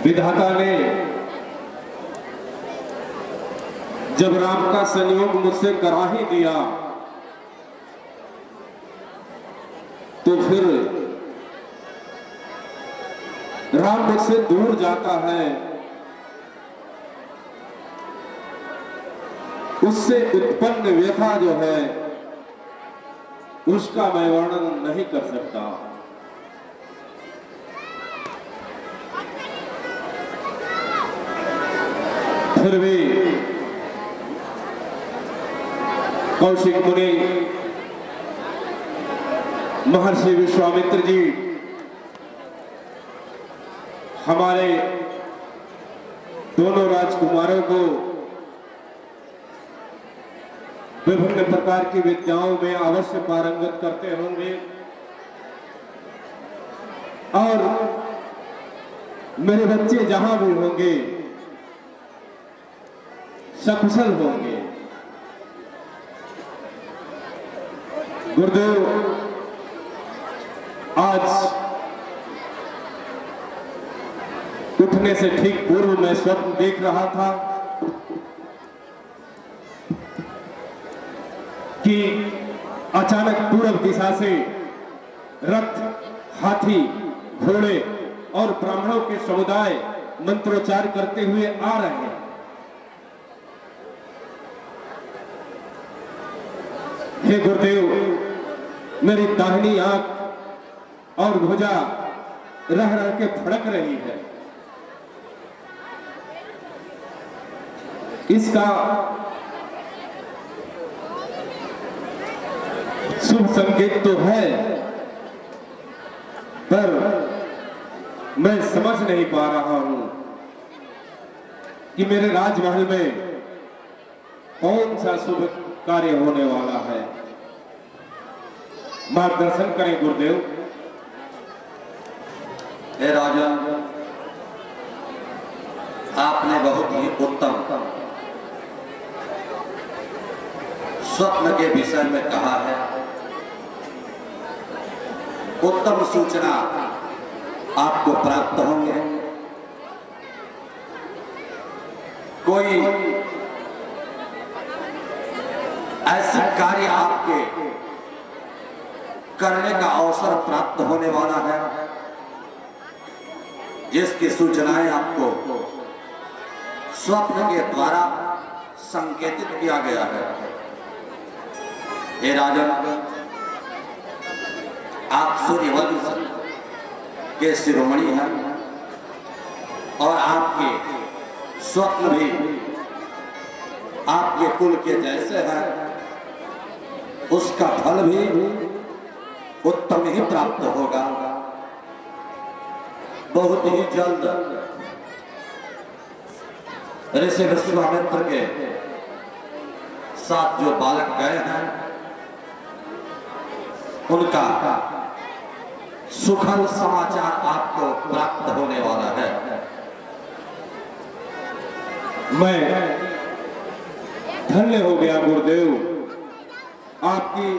विधाता ने जब राम का संयोग मुझसे करा ही दिया तो फिर राम मुझसे दूर जाता है, उससे उत्पन्न व्यथा जो है उसका मैं वर्णन नहीं कर सकता। फिर भी कौशिक मुनि महर्षि विश्वामित्र जी हमारे दोनों राजकुमारों को विभिन्न प्रकार की विद्याओं में अवश्य पारंगत करते होंगे और मेरे बच्चे जहां भी होंगे सकुशल होंगे। गुरुदेव, आज उठने से ठीक पूर्व मैं स्वप्न देख रहा था कि अचानक पूर्व दिशा से रथ, हाथी, घोड़े और ब्राह्मणों के समुदाय मंत्रोच्चार करते हुए आ रहे हैं। हे गुरुदेव, मेरी दाहिनी आंख और भुजा रह रह के फड़क रही है। इसका शुभ संकेत तो है, पर मैं समझ नहीं पा रहा हूं कि मेरे राजमहल में कौन सा शुभ कार्य होने वाला है। मार्गदर्शन करें गुरुदेव। हे राजा, आपने बहुत ही उत्तम स्वप्न के विषय में कहा है। उत्तम सूचना आपको प्राप्त होंगे। कोई ऐसे कार्य आपके करने का अवसर प्राप्त होने वाला है जिसकी सूचनाएं आपको स्वप्न के द्वारा संकेतित किया गया है। हे राजन, आप सूर्यवंश के शिरोमणि हैं और आपके स्वप्न भी आपके कुल के जैसे हैं, उसका फल भी उत्तम ही प्राप्त होगा। बहुत ही जल्द ऋषि विश्वामित्र के साथ जो बालक गए हैं उनका सुखद समाचार आपको प्राप्त होने वाला है। मैं धन्य हो गया गुरुदेव, आपकी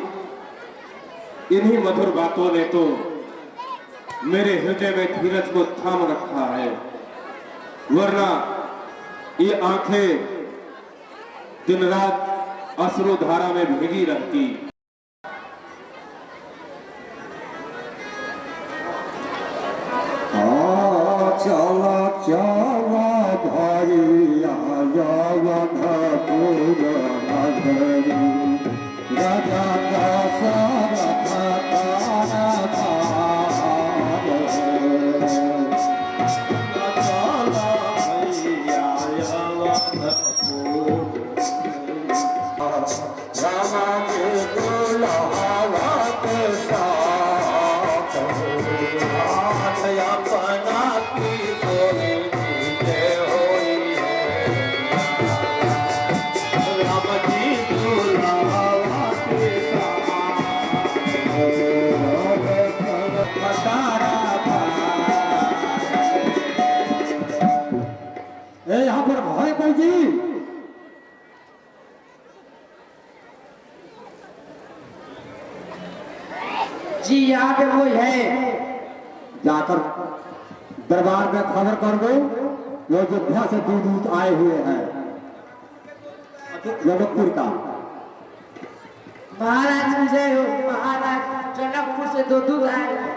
इन्हीं मधुर बातों ने तो मेरे हृदय में धीरज को थाम रखा है, वरना ये आंखें दिन रात अश्रुधारा में भीगी रहती। चला चला भाई आया राजा का यहाँ पर भाई कोई जी यहाँ पे कोई है, जाकर दरबार में खबर कर दो, वो अयोध्या से दूत आए हुए हैं जनकपुर का। महाराज विजय हो, महाराज जनकपुर से दो दूध आए हैं।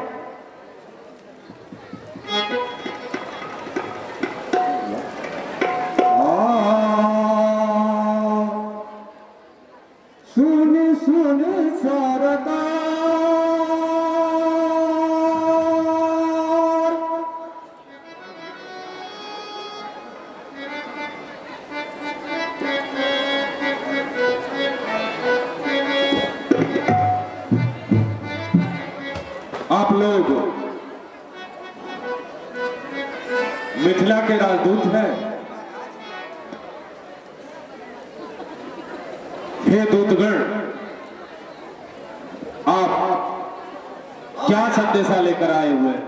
सुन सुन सरकार, आप लोग मिथिला के राजदूत हैं। हे दूतगण, आप क्या संदेशा लेकर आए हुए हैं?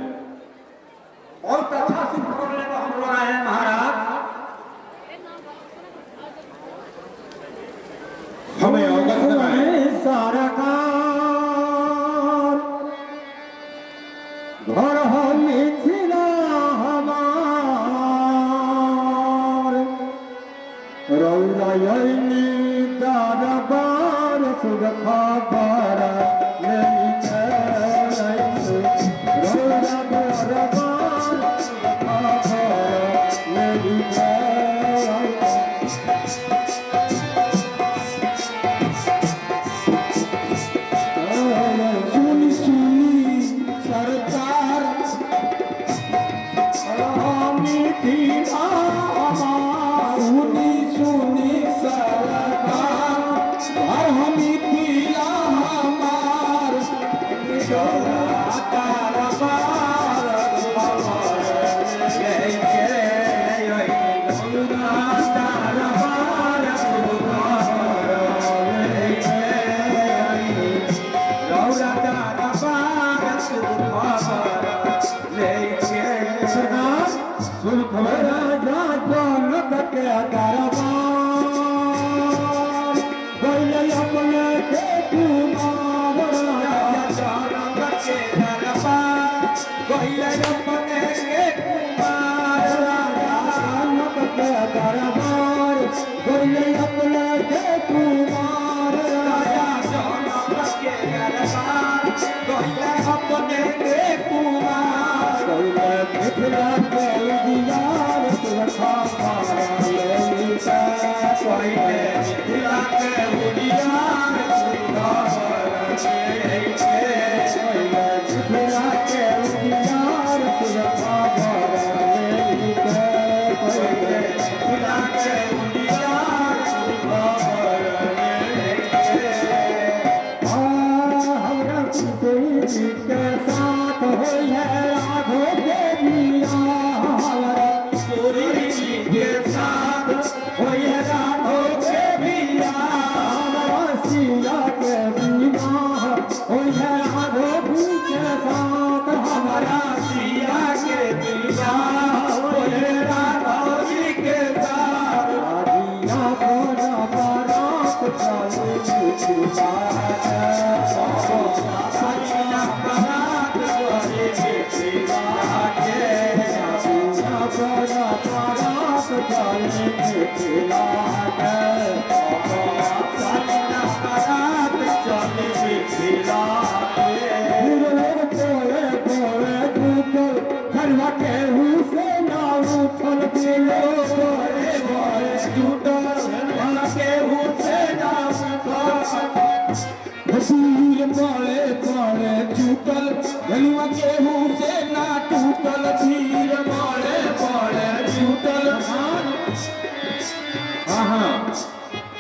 और प्रशासन खबर लेकर हम लोग आए हैं महाराज। हमें अवगत कराएं। सरकार घर हो मिथिला हमार, रौरयनी दरबार सुख खबर नहीं है, रौरा दरबार सुख खबर नहीं है। सुनी सुनी सरकार, मिथिला हमार, सुनी सुनी सरकार, घर मिथिला हमार,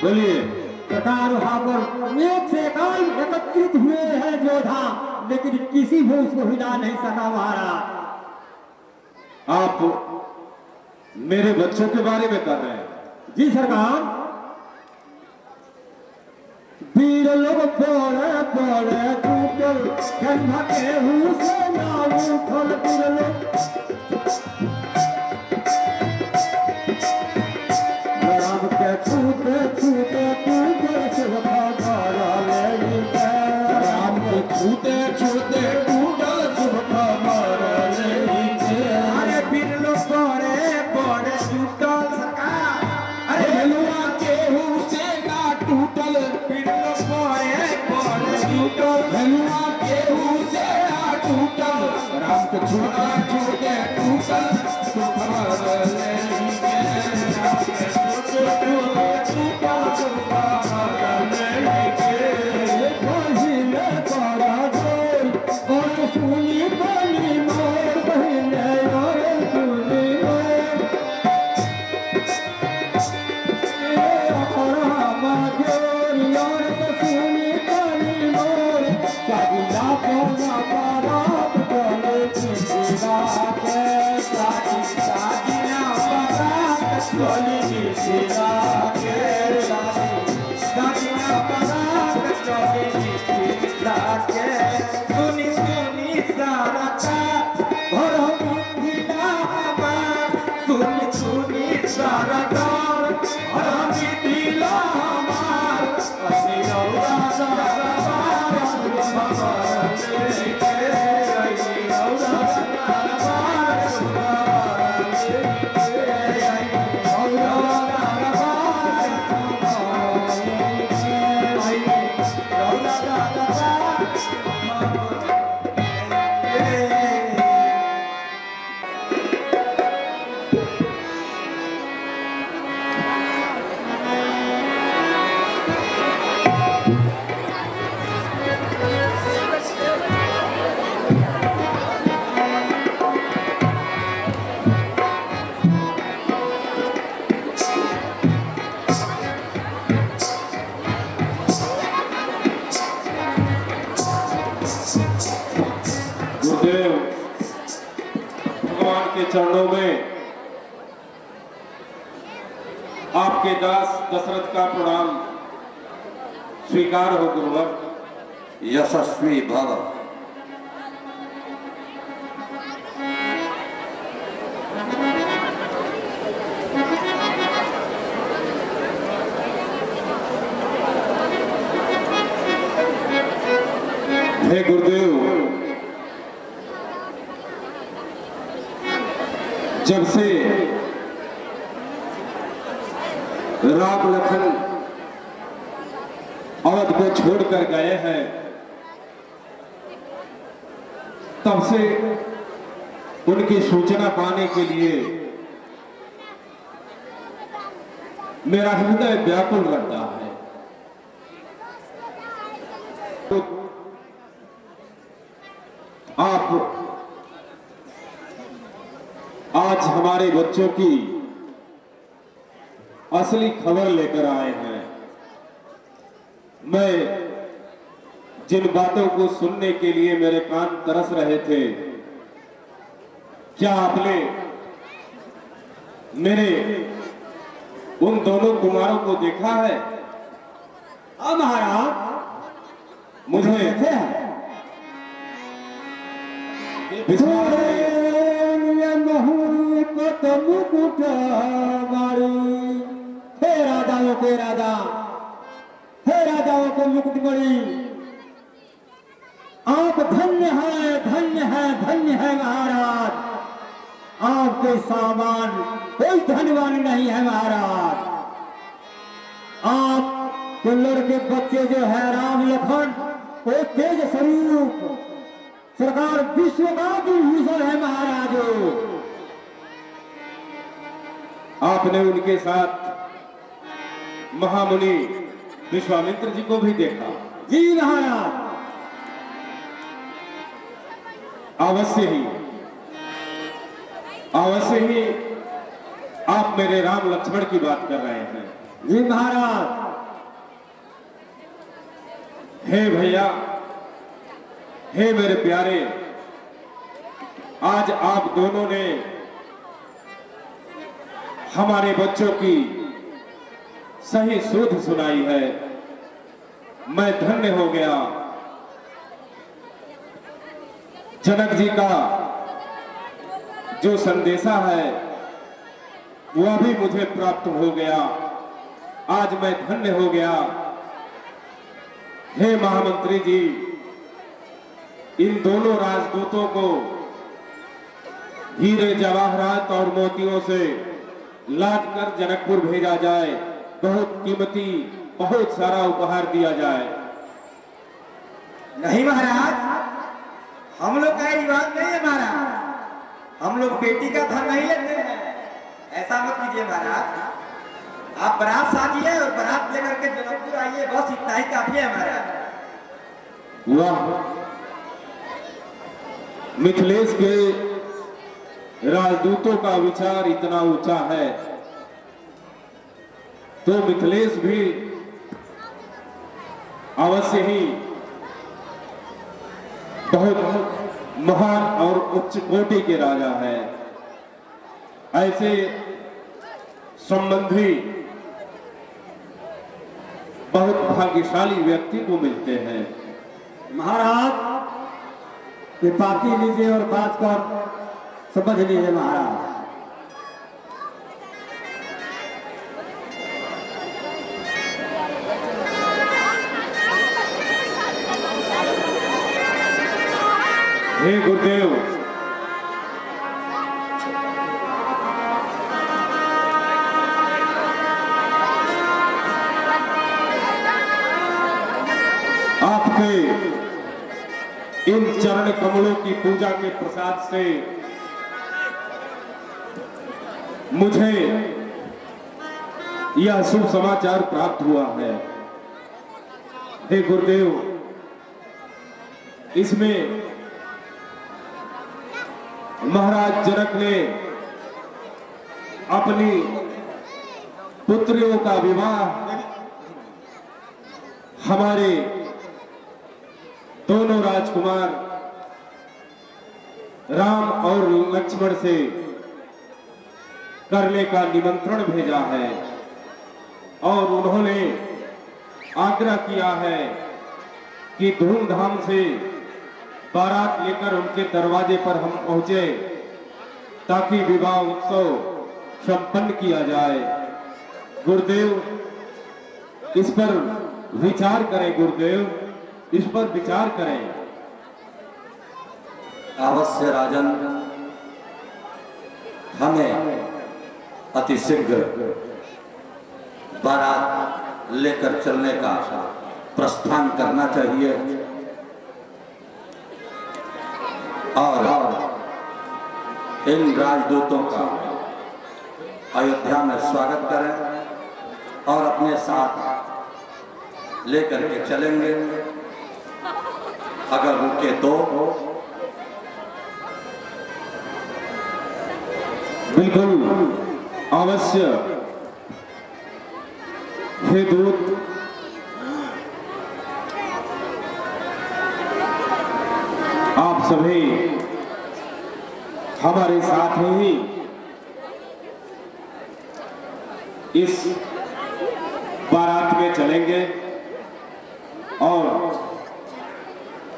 बोलिए। प्रकार वहां पर एक से एकाल एकत्रित हुए हैं योद्धा, लेकिन किसी भी उसको हिला नहीं सका महाराज। आप मेरे बच्चों के बारे में कर रहे हैं? जी सरकार। वीर लोग बोले बोले टूटल गंधा के से ना उठल, वीर लोग राम के छूटे छूटे टूटे सुख खबर ले, राम के छूटे छूटे टूटे सुख खबर ले। तो छूटा छूटे टूटा तू खबर ले लीजिए छूटे टूटा तू खबर ले लीजिए पहिले तोरा जोर और सुनी बनी मोर पहिले और सुनी मोर अपना जोर और सुनी बनी मोर सागिला कोना पारात बोले चिरा के सागिला पारात बोले चिरा के सागिला पारात बोले चिरा के सुनी सुनी सारा का घर मिथिला हमार सुनी सुनी सारा का घर मिथिला हमार असली रौदा सारा बार सुनी भगवान के आई रौदा सारा बार सुनी भगवान के आई रौदा सारा बार आई रौदा सारा बार गुरुदेव भगवान के चरणों में आपके दास दशरथ का प्रणाम स्वीकार हो गुरुवर। यशस्वी भव। हे गुरुदेव, जब से राम लखन अवध को छोड़कर गए हैं तब से उनकी सूचना पाने के लिए मेरा हृदय व्याकुल रहता है। तो आप आज हमारे बच्चों की असली खबर लेकर आए हैं। मैं जिन बातों को सुनने के लिए मेरे कान तरस रहे थे, क्या आपने मेरे उन दोनों कुमारों को देखा है? महाराज मुझे विश्वास है। मुकुट मारी हे राजाओं के राजा, हे राजाओं के मुकुट मणि, आप धन्य है धन्य है धन्य है महाराज। आपके सामान कोई धनवान नहीं है महाराज। आप के लड़के बच्चे जो है राम लखन, वो तेज स्वरूप सरकार विश्व का भूषण है महाराजो। आपने उनके साथ महामुनि विश्वामित्र जी को भी देखा? जी महाराज। अवश्य ही आप मेरे राम लक्ष्मण की बात कर रहे हैं। जी महाराज। हे भैया, हे मेरे प्यारे, आज आप दोनों ने हमारे बच्चों की सही सुध सुनाई है। मैं धन्य हो गया। जनक जी का जो संदेशा है वह भी मुझे प्राप्त हो गया। आज मैं धन्य हो गया। हे महामंत्री जी, इन दोनों राजदूतों को हीरे जवाहरात और मोतियों से लाद कर जनकपुर भेजा जाए। बहुत कीमती, बहुत सारा उपहार दिया जाए। नहीं महाराज, हम लोग का रिवाज नहीं है महाराज, हम लोग बेटी का धन नहीं लेते हैं। ऐसा मत कीजिए महाराज, आप बारात साजिए और बारात लेकर के जनकपुर आइए, बस इतना ही काफी है महाराज। वाह, मिथिलेश के राजदूतों का विचार इतना ऊंचा है तो मिथिलेश भी अवश्य ही बहुत महान और उच्च कोटि के राजा है। ऐसे संबंधी बहुत भाग्यशाली व्यक्ति को मिलते हैं। महाराज ये पाती लीजिए और बात कर समझ लीजिए महाराज। हे गुरुदेव, आपके इन चरण कमलों की पूजा के प्रसाद से मुझे यह शुभ समाचार प्राप्त हुआ है। हे गुरुदेव, इसमें महाराज जनक ने अपनी पुत्रियों का विवाह हमारे दोनों राजकुमार राम और लक्ष्मण से करने का निमंत्रण भेजा है और उन्होंने आग्रह किया है कि धूमधाम से बारात लेकर उनके दरवाजे पर हम पहुंचे ताकि विवाह उत्सव संपन्न किया जाए। गुरुदेव, इस पर विचार करें। गुरुदेव, इस पर विचार करें। अवश्य राजन, हमें अति शीघ्र बारात लेकर चलने का प्रस्थान करना चाहिए और इन राजदूतों का अयोध्या में स्वागत करें और अपने साथ लेकर के चलेंगे। अगर रुके तो बिल्कुल अवश्य। हे दूत, आप सभी हमारे साथ ही इस बारात में चलेंगे और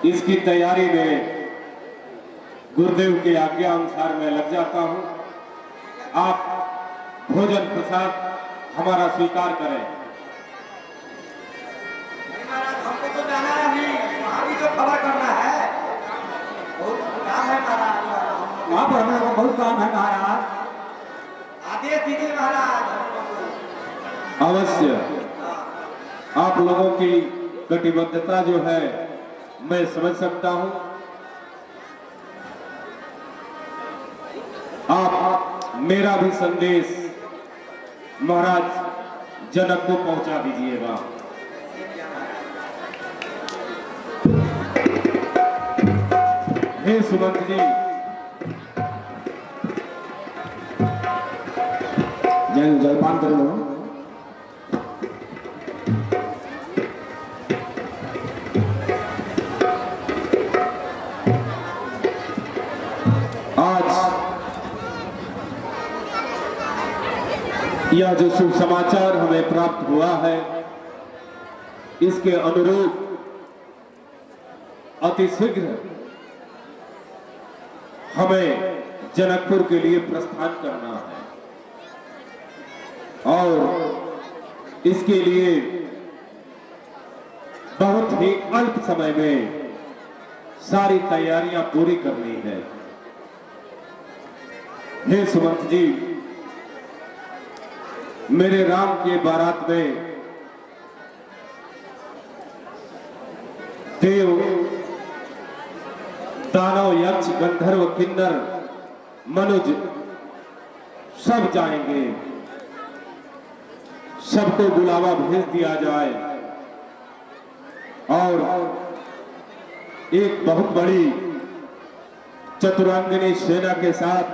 इसकी तैयारी में गुरुदेव की आज्ञा अनुसार मैं लग जाता हूं। आप भोजन प्रसाद हमारा स्वीकार करें। हमको तो जाना है, अभी वहाँ भी तो खबर करना है, बहुत काम है महाराज। वहां पर हमें बहुत काम है महाराज। आदेश दीजिए महाराज। अवश्य, आप लोगों की कटिबद्धता जो है मैं समझ सकता हूं। आप मेरा भी संदेश महाराज जनक को पहुंचा दीजिएगा। हे सुमंत जी, जलपान कर लो। यह जो शुभ समाचार हमें प्राप्त हुआ है, इसके अनुरूप अति शीघ्र हमें जनकपुर के लिए प्रस्थान करना है और इसके लिए बहुत ही अल्प समय में सारी तैयारियां पूरी करनी है। हे सुमंत जी, मेरे राम के बारात में देव दानव यक्ष गंधर्व किन्नर मनुज सब जाएंगे। सबको बुलावा भेज दिया जाए और एक बहुत बड़ी चतुरंगिनी सेना के साथ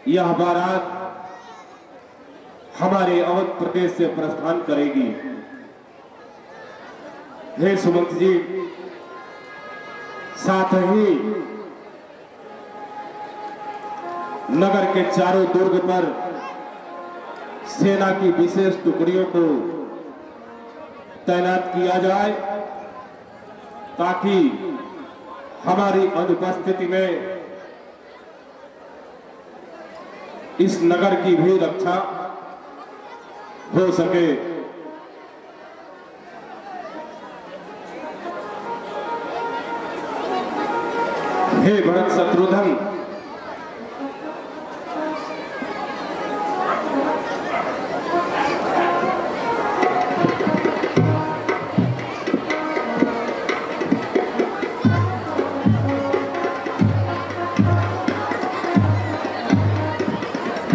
यह बारात हमारे अवध प्रदेश से प्रस्थान करेगी। हे सुमंत जी, साथ ही नगर के चारों दुर्ग पर सेना की विशेष टुकड़ियों को तैनात किया जाए ताकि हमारी अनुपस्थिति में इस नगर की भी रक्षा हो सके। हे भरत शत्रुघ्न,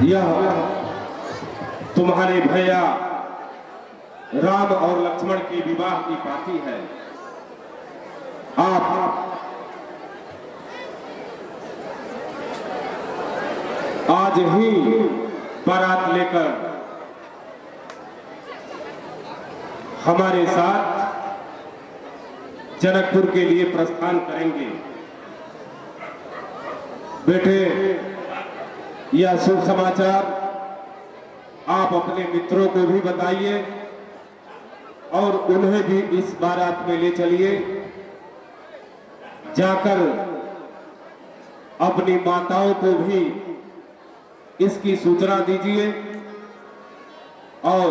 यह तुम्हारे भैया राम और लक्ष्मण की विवाह की पार्टी है। आप आज ही बारात लेकर हमारे साथ जनकपुर के लिए प्रस्थान करेंगे। बेटे, यह शुभ समाचार आप अपने मित्रों को भी बताइए और उन्हें भी इस बारात में ले चलिए। जाकर अपनी माताओं को भी इसकी सूचना दीजिए और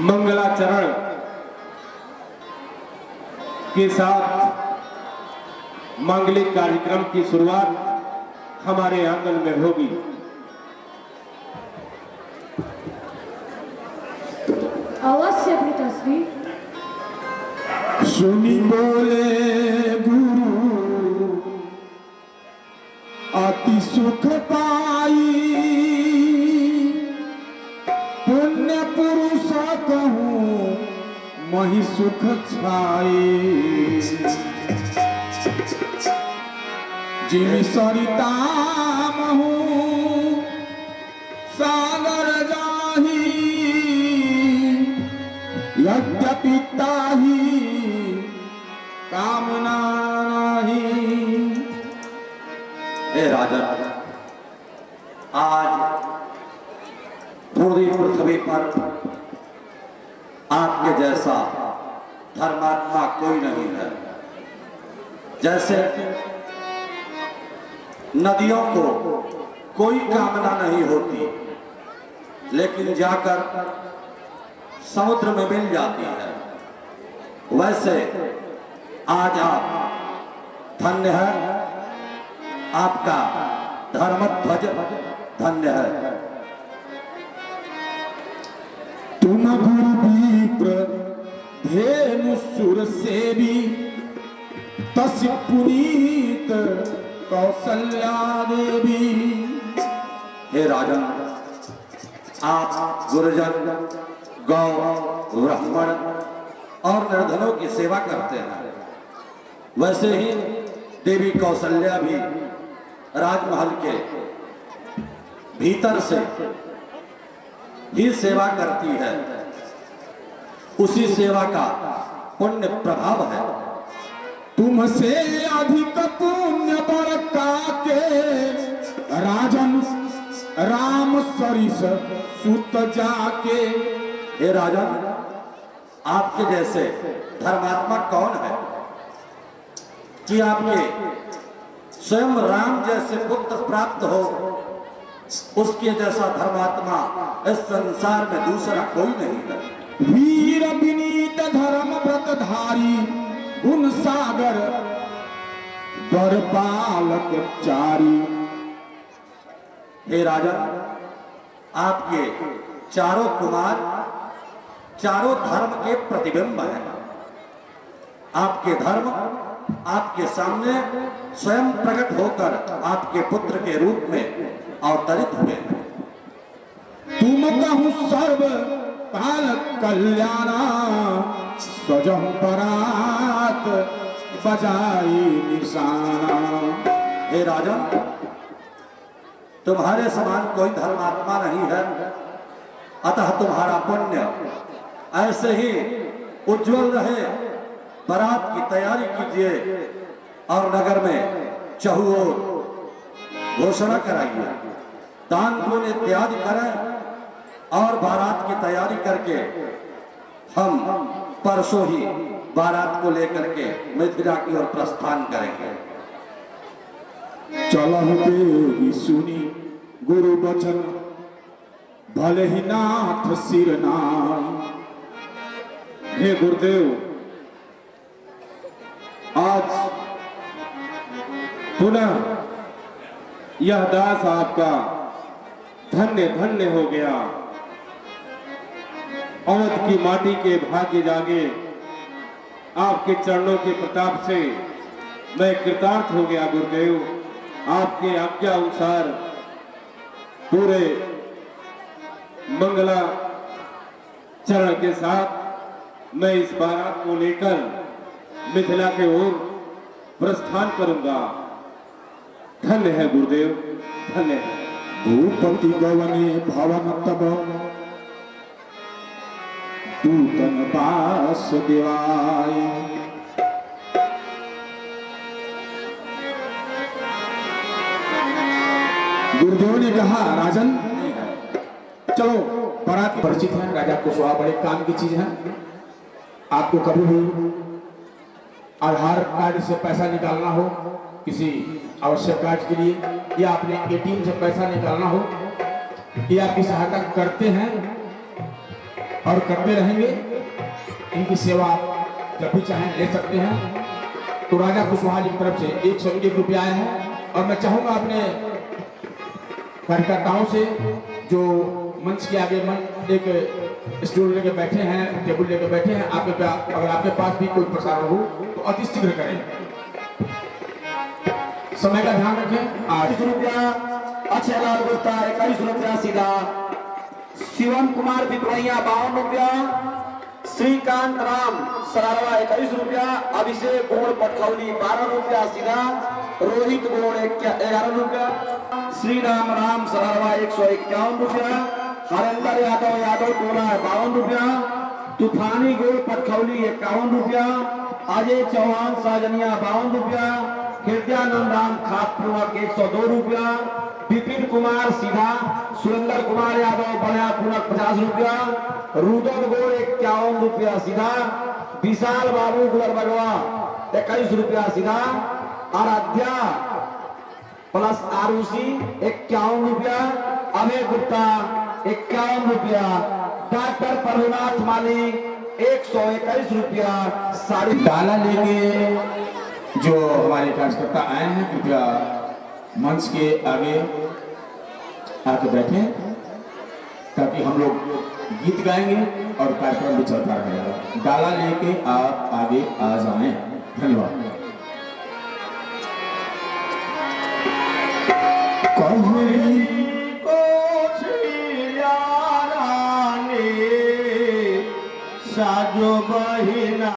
मंगलाचरण के साथ मांगलिक कार्यक्रम की शुरुआत हमारे आंगन में होगी। अवश्य पिताश्री। सुनी बोले गुरु अति सुख पाई, पुण्य पुरुष कहूँ मही सुख छाई। जिमि सरिता महू सागर जाही, यद्यपि ताही कामना नहीं। हे राजन, आज पूरी पृथ्वी पर आपके जैसा धर्मात्मा कोई नहीं है। जैसे नदियों को कोई कामना नहीं होती लेकिन जाकर समुद्र में मिल जाती है, वैसे आज आप धन्य है, आपका धर्मध्वज धन्य है। तुम गुरु विप्र धेनु सुर सेवी, तस्य पुनीत कौसल्या देवी। हे राजन, आप गुरुजन, गौ, ब्राह्मण और निर्धनों की सेवा करते हैं। वैसे ही देवी कौशल्या भी राजमहल के भीतर से ही सेवा करती है। उसी सेवा का पुण्य प्रभाव है। तुमसे अधिक पुण्य बरता के राजन राम सरिस सुत जाके। हे राजन, आपके जैसे धर्मात्मा कौन है कि आपके स्वयं राम जैसे पुत्र प्राप्त हो। उसके जैसा धर्मात्मा इस संसार में दूसरा कोई नहीं है। वीर विनीत धर्म व्रतधारी, गुण सागर वर बालक चारी। हे राजा, आपके चारों कुमार चारों धर्म के प्रतिबिंब हैं। आपके धर्म आपके सामने स्वयं प्रकट होकर आपके पुत्र के रूप में अवतरित हुए। तुम कहूँ सर्व काल कल्याणा स्वजम परात बजाई निशाना। हे राजन, तुम्हारे समान कोई धर्मात्मा नहीं है, अतः तुम्हारा पुण्य ऐसे ही उज्जवल रहे। बारात की तैयारी कीजिए और नगर में चहुओर घोषणा कराइए, दान पुण्य इत्यादि करें और बारात की तैयारी करके हम परसों ही बारात को लेकर के मिथिला की ओर प्रस्थान करेंगे। चलहु देवी सुनी गुरु बचन भले ही नाथ सिर नाई। हे गुरुदेव, आज पुनः यह दास आपका धन्य धन्य हो गया। अवध की माटी के भाग्य जागे, आपके चरणों के प्रताप से मैं कृतार्थ हो गया गुरुदेव। आपके आज्ञा अनुसार पूरे मंगला चरण के साथ मैं इस बारात को लेकर मिथिला के ओर प्रस्थान करूंगा। धन्य है गुरुदेव, धन्य है। भूपति गवने भवन तब दूतन पास दिवाई। गुरुदेव ने कहा, राजन चलो बारात परिचित है, राजा कुशवाहा बड़े काम की चीज है। आपको कभी भी आधार कार्ड से पैसा निकालना हो, किसी आवश्यक कार्य के लिए, या अपने एटीएम से पैसा निकालना हो, ये आपकी सहायता करते हैं और करते रहेंगे। इनकी सेवा आप जब भी चाहें ले सकते हैं। तो राजा कुशवाहा जी की तरफ से 101 रुपया आए हैं और मैं चाहूंगा अपने कार्यकर्ताओं से जो मंच के आगे एक स्टूल लेके बैठे हैं, टेबल लेके बैठे हैं, अगर आपके पास भी कोई प्रसारण हो तो अति शीघ्र करें। समय का ध्यान रखें। 28 रुपया अक्षय लाल गुप्ता 21 रुपया सीधा, शिवम कुमार पिपरैया 52 रुपया, श्रीकांत राम सरारवा 21 रुपया, अभिषेक गोड़ पटखौली 12 रुपया सीधा, रोहित गोड़ 11 रुपया, श्री राम राम सरारवा 151 रुपया, हरेंद्र यादव टोला 52 रुपया, तूफानी गोड़ पटखौली 51 रुपया, अजय चौहान साजनिया 52 रुपया, हृदयानंद राम खासपुरक 102 रुपया, विपिन कुमार सीधा, सुरेंद्र कुमार यादव बनियापुरक 50 रुपया, रुदन गोड़ 51 रुपया सीधा, विशाल बाबू गुलरबगवा 21 रुपया सीधा, आराध्या प्लस आरुषि 51 रुपया, अभय गुप्ता 51 रुपया, डॉक्टर प्रभुनाथ माली 121 रुपया साड़ी। डाला लेके जो हमारे कार्यकर्ता आए हैं कृपया मंच के आगे आके बैठे, ताकि हम लोग गीत गाएंगे और कार्यक्रम भी चलता रहेगा। डाला लेके आप आगे आ जाएं। धन्यवाद। साजो बहिना